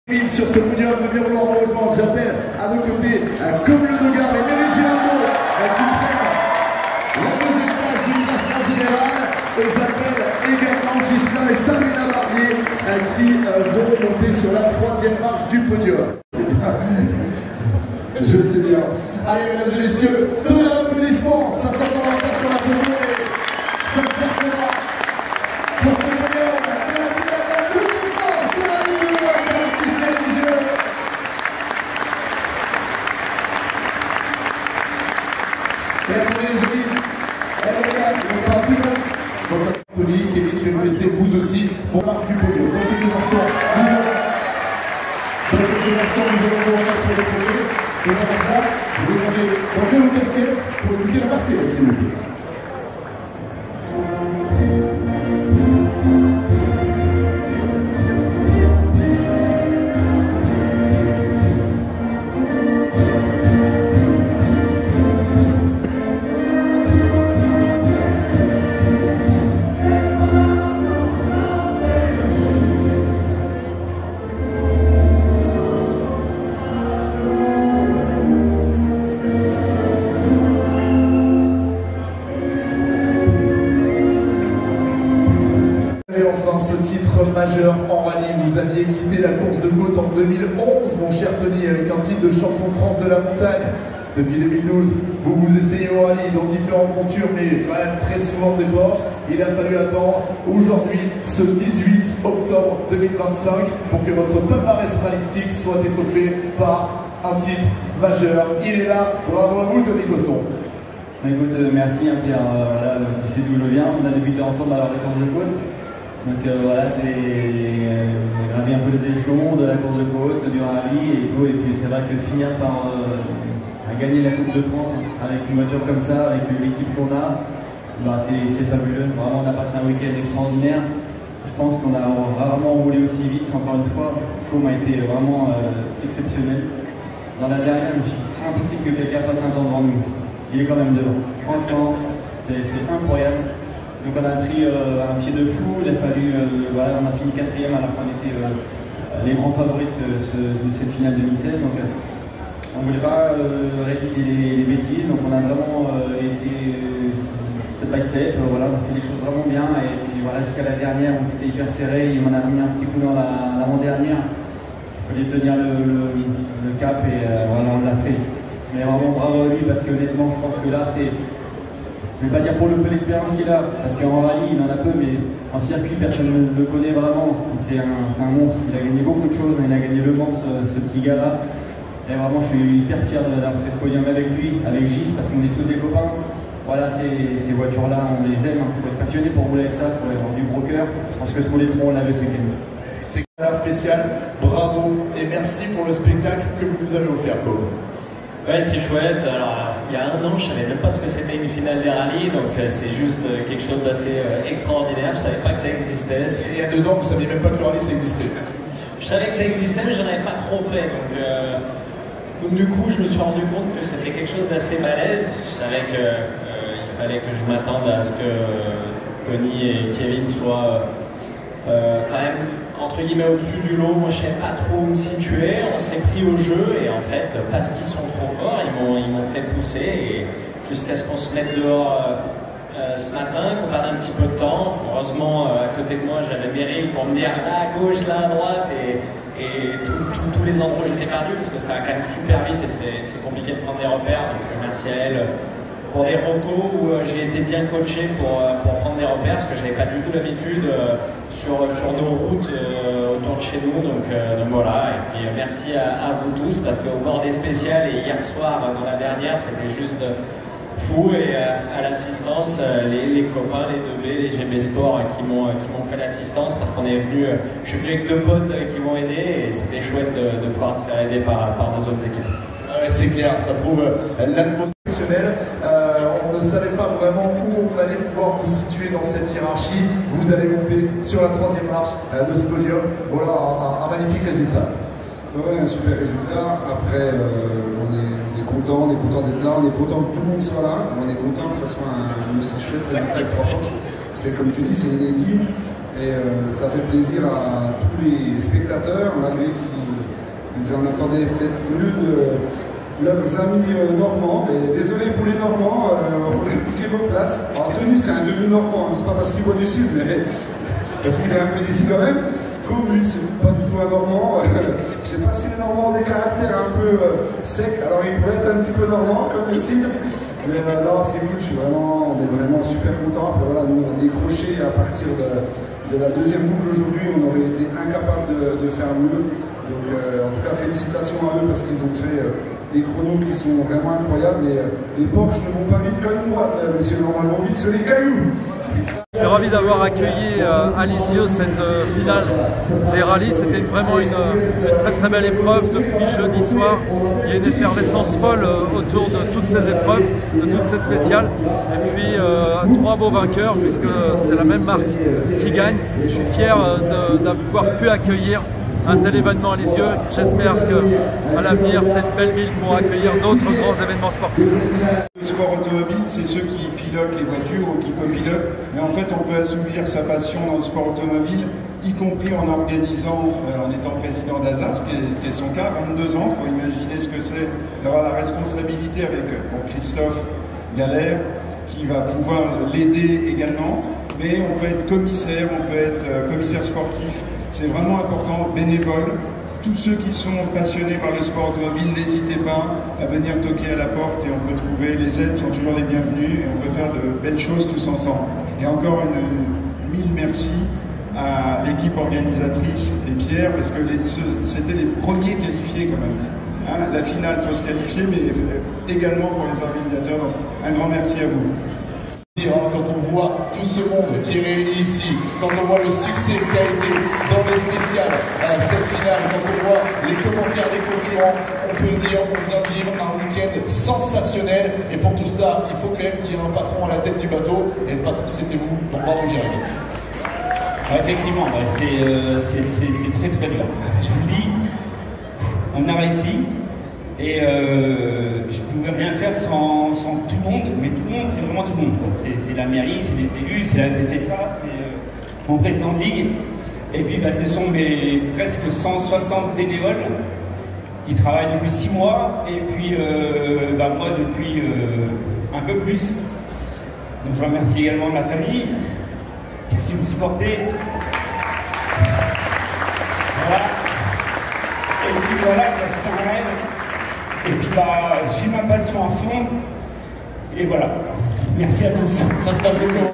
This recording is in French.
Sur ce podium de bien vouloir me rejoindre, j'appelle à nos côtés, comme le Nogar et Méridiano, qui prennent la deuxième place du classement général. Et j'appelle également Gislain et Sabrina Barbier qui vont remonter sur la troisième marche du podium. Je sais bien. Allez, mesdames et messieurs, tous les applaudissements, ça s'entendra pas sur la photo et ça se passera pour ce podium. Et attendez les amis, Tony, Kevin, je vais vous laisser vous aussi pour marche du podium. Dans quelques instants, nous allons vous remettre sur le podium. Et avant ça, je vais vous demander d'enlever vos casquettes pour écouter la Marseillaise, s'il vous plaît. Ce titre majeur en rallye, vous aviez quitté la course de côte en 2011, mon cher Tony, avec un titre de champion de France de la montagne. Depuis 2012, vous essayez au rallye dans différentes montures, mais quand même très souvent des Porsche. Il a fallu attendre aujourd'hui, ce 18 octobre 2025, pour que votre palmarès rallistique soit étoffé par un titre majeur. Il est là, bravo à vous Tony Cosson. Écoute, merci Pierre, voilà, tu sais d'où je viens, on a débuté ensemble à la course de côte. Donc voilà, j'ai gravé un peu les échelons de la course de côte, du rallye et tout. Et puis c'est vrai que finir par gagner la Coupe de France avec une voiture comme ça, avec l'équipe qu'on a, bah, c'est fabuleux. Vraiment, on a passé un week-end extraordinaire. Je pense qu'on a rarement roulé aussi vite, encore une fois. Com a été vraiment exceptionnel. Dans la dernière, je me suis dit, c'est impossible que quelqu'un fasse un temps devant nous. Il est quand même devant. Franchement, c'est incroyable. Donc on a pris un pied de fou, il a fallu, voilà, on a fini 4e alors qu'on était les grands favoris de cette finale 2016. Donc on ne voulait pas répéter les bêtises, donc on a vraiment été step by step, voilà, on a fait les choses vraiment bien. Et puis voilà, jusqu'à la dernière, on s'était hyper serré, on a remis un petit coup dans l'avant-dernière. Il fallait tenir le cap et voilà, on l'a fait. Mais vraiment bravo à lui parce que honnêtement, je pense que là, c'est... Je ne vais pas dire pour le peu d'expérience qu'il a, parce qu'en rallye il en a peu, mais en circuit personne ne le connaît vraiment. C'est un monstre, il a gagné beaucoup de choses, il a gagné Le Mans, ce petit gars-là. Et vraiment je suis hyper fier d'avoir fait ce podium avec lui, avec Gis, parce qu'on est tous des copains. Voilà, ces voitures-là, on les aime, il faut être passionné pour rouler avec ça, il faut avoir du gros cœur. Je pense que tous les trois on l'avait ce week-end. C'est un spécial, bravo et merci pour le spectacle que vous nous avez offert, Cobb. Ouais, c'est chouette. Alors, il y a un an, je savais même pas ce que c'était une finale des rallyes, donc c'est juste quelque chose d'assez extraordinaire. Je savais pas que ça existait. Et il y a 2 ans, vous saviez même pas que le rallye ça existait. Je savais que ça existait, mais j'en avais pas trop fait. Donc du coup, je me suis rendu compte que c'était quelque chose d'assez balèze. Je savais que il fallait que je m'attende à ce que Tony et Kevin soient quand même entre guillemets au-dessus du lot. Moi je savais pas trop où me situer, on s'est pris au jeu et en fait parce qu'ils sont trop forts, ils m'ont fait pousser et jusqu'à ce qu'on se mette dehors ce matin, qu'on perde un petit peu de temps. Heureusement à côté de moi j'avais Meryl pour me dire là à gauche, là à droite et tous les endroits où j'étais perdu parce que ça va quand même super vite et c'est compliqué de prendre des repères, donc merci à elle pour des recos où j'ai été bien coaché pour prendre des repères, parce que j'avais pas du tout l'habitude sur nos routes autour de chez nous, donc voilà. Et puis merci à vous tous, parce qu'au bord des spéciales et hier soir dans la dernière, c'était juste fou, et à l'assistance, les copains, les 2B, les GB Sport qui m'ont fait l'assistance, parce qu'on est venu, je suis venu avec 2 potes qui m'ont aidé, et c'était chouette de pouvoir se faire aider par 2 autres équipes. Ouais, c'est clair, ça prouve l'atmosphère. On ne savait pas vraiment où on allait pouvoir vous situer dans cette hiérarchie. Vous allez monter sur la 3e marche de ce podium. Voilà un magnifique résultat. Ouais, un super résultat. Après, on est content d'être là, on est content que tout le monde soit là, on est content que ce soit un aussi chouette résultat avec 3 Porsche. C'est comme tu dis, c'est inédit et ça fait plaisir à tous les spectateurs, malgré qu'ils Ils en attendaient peut-être mieux de leurs amis normands. Et désolé pour les Normands, on a piqué vos places. Alors Tony, c'est un demi-normand, hein. C'est pas parce qu'il boit du cidre, mais parce qu'il est un peu d'ici quand même. Comme lui, c'est pas du tout un Normand. Je sais pas si les Normands ont des caractères un peu secs, alors il pourrait être un petit peu normand comme le cidre. Mais non, c'est cool, on est vraiment super contents. Après voilà, nous on a décroché à partir de la deuxième boucle aujourd'hui, on aurait été incapable de faire mieux. Donc en tout cas, félicitations à eux parce qu'ils ont fait des chronos qui sont vraiment incroyables. Et les Porsche ne vont pas vite comme une droite, messieurs, normalement vite sur les cailloux. Je suis ravi d'avoir accueilli à Lisieux cette finale des rallyes. C'était vraiment une très très belle épreuve depuis jeudi soir. Il y a une effervescence folle autour de toutes ces épreuves, de toutes ces spéciales. Et puis 3 beaux vainqueurs puisque c'est la même marque qui gagne. Je suis fier d'avoir pu accueillir un tel événement à Lisieux. J'espère qu'à l'avenir, cette belle ville pourra accueillir d'autres grands événements sportifs. Le sport automobile, c'est ceux qui pilotent les voitures ou qui copilotent, mais en fait on peut assouvir sa passion dans le sport automobile, y compris en organisant, en étant président d'Azas, qui est son cas, 22 ans, il faut imaginer ce que c'est d'avoir la responsabilité avec Christophe Galère, qui va pouvoir l'aider également, mais on peut être commissaire, on peut être commissaire sportif, c'est vraiment important, bénévole. Tous ceux qui sont passionnés par le sport automobile, n'hésitez pas à venir toquer à la porte et on peut trouver, les aides sont toujours les bienvenues et on peut faire de belles choses tous ensemble. Et encore mille merci à l'équipe organisatrice et Pierre, parce que c'était les premiers qualifiés quand même. Hein, la finale, il faut se qualifier, mais également pour les organisateurs. Donc un grand merci à vous. Quand on voit tout ce monde qui est réuni ici, quand on voit le succès qui a été dans les spéciales à cette finale, quand on voit les commentaires des concurrents, on peut le dire, on vient vivre un week-end sensationnel. Et pour tout cela, il faut quand même qu'il y ait un patron à la tête du bateau. Et le patron, c'était vous. Donc bravo, Jérémy. Effectivement, c'est très très dur. Je vous le dis, on a réussi. Et je ne pouvais rien faire sans tout le monde, mais tout le monde, c'est vraiment tout le monde. C'est la mairie, c'est les élus, c'est la FFSA, c'est mon président de ligue. Et puis ce sont mes presque 160 bénévoles qui travaillent depuis 6 mois, et puis moi depuis un peu plus. Donc je remercie également ma famille qui a su me supporter. Voilà. Et puis voilà, c'est un rêve. Et puis je suis ma passion à fond. Et voilà. Merci à tous. Ça se passe beaucoup.